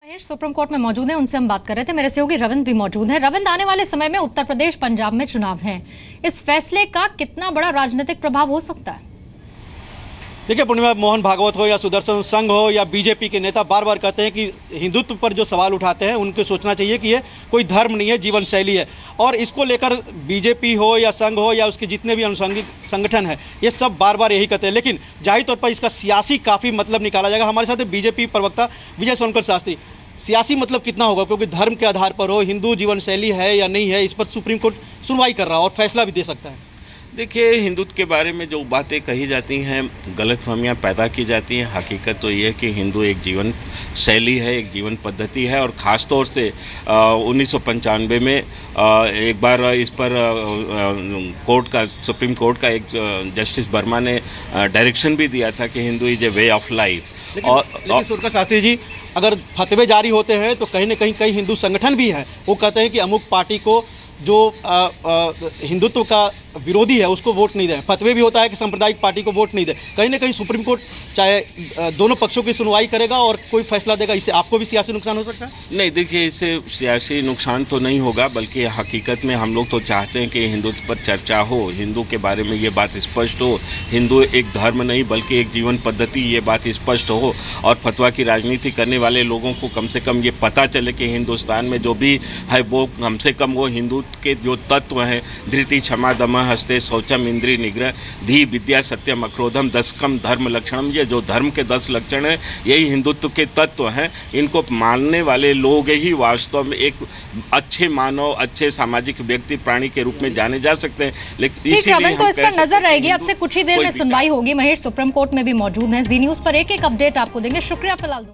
Mahesh supreme court में मौजूद हैं, उनसे हम बात कर रहे थे। मेरे सहयोगी रविंद्र भी मौजूद हैं। रविंद्र, आने वाले समय में उत्तर प्रदेश, पंजाब में चुनाव हैं। इस फैसले का कितना बड़ा राजनीतिक प्रभाव हो सकता है? देखिए पूर्णिमा, मोहन भागवत हो या सुदर्शन संघ हो या बीजेपी के नेता बार बार कहते हैं कि हिंदुत्व पर जो सवाल उठाते हैं उनको सोचना चाहिए कि ये कोई धर्म नहीं है, जीवन शैली है। और इसको लेकर बीजेपी हो या संघ हो या उसके जितने भी अनुषंगिक संगठन है, ये सब बार बार यही कहते हैं। लेकिन जाहिर तौर पर इसका सियासी काफ़ी मतलब निकाला जाएगा। हमारे साथ बीजेपी प्रवक्ता विजय सोनकर शास्त्री, सियासी मतलब कितना होगा, क्योंकि धर्म के आधार पर हो, हिंदू जीवन शैली है या नहीं है, इस पर सुप्रीम कोर्ट सुनवाई कर रहा है और फैसला भी दे सकता है। देखिए, हिंदुत्व के बारे में जो बातें कही जाती हैं, गलतफहमियां पैदा की जाती हैं। हकीकत तो ये है कि हिंदू एक जीवन शैली है, एक जीवन पद्धति है। और ख़ास तौर से 1995 में एक बार इस पर सुप्रीम कोर्ट का एक जस्टिस वर्मा ने डायरेक्शन भी दिया था कि Hindu is a way of life. लेकिन सुरकर शास्त्री जी, अगर फतवे जारी होते हैं तो कहीं ना कहीं कई हिंदू संगठन भी हैं, वो कहते हैं कि अमुक पार्टी को जो हिंदुत्व का विरोधी है उसको वोट नहीं दें। फतवे भी होता है कि सांप्रदायिक पार्टी को वोट नहीं दें। कहीं ना कहीं सुप्रीम कोर्ट चाहे दोनों पक्षों की सुनवाई करेगा और कोई फैसला देगा। इससे आपको भी सियासी नुकसान हो सकता है? नहीं, देखिए, इससे सियासी नुकसान तो नहीं होगा, बल्कि हकीकत में हम लोग तो चाहते हैं कि हिंदुत्व पर चर्चा हो, हिंदू के बारे में ये बात स्पष्ट हो। हिंदू एक धर्म नहीं बल्कि एक जीवन पद्धति, ये बात स्पष्ट हो। और फतवा की राजनीति करने वाले लोगों को कम से कम ये पता चले कि हिंदुस्तान में जो भी है वो कम से कम वो हिंदू के जो तत्व हैं, धृति क्षमा दमः हस्ते शौचम इंद्रिय निग्रह धी विद्या सत्यम अक्रोधम दशकम धर्म लक्षणम, ये जो धर्म के 10 लक्षण हैं यही हिंदुत्व के तत्व हैं। इनको मानने वाले लोग ही वास्तव में एक अच्छे मानव, अच्छे सामाजिक व्यक्ति, प्राणी के रूप में जाने जा सकते हैं। लेकिन इसीलिए तो इस पर नजर रहेगी। अब से कुछ ही देर में सुनवाई होगी। महेश सुप्रीम कोर्ट में भी मौजूद हैं। जी न्यूज़ पर एक एक अपडेट आपको देंगे। शुक्रिया फिलहाल।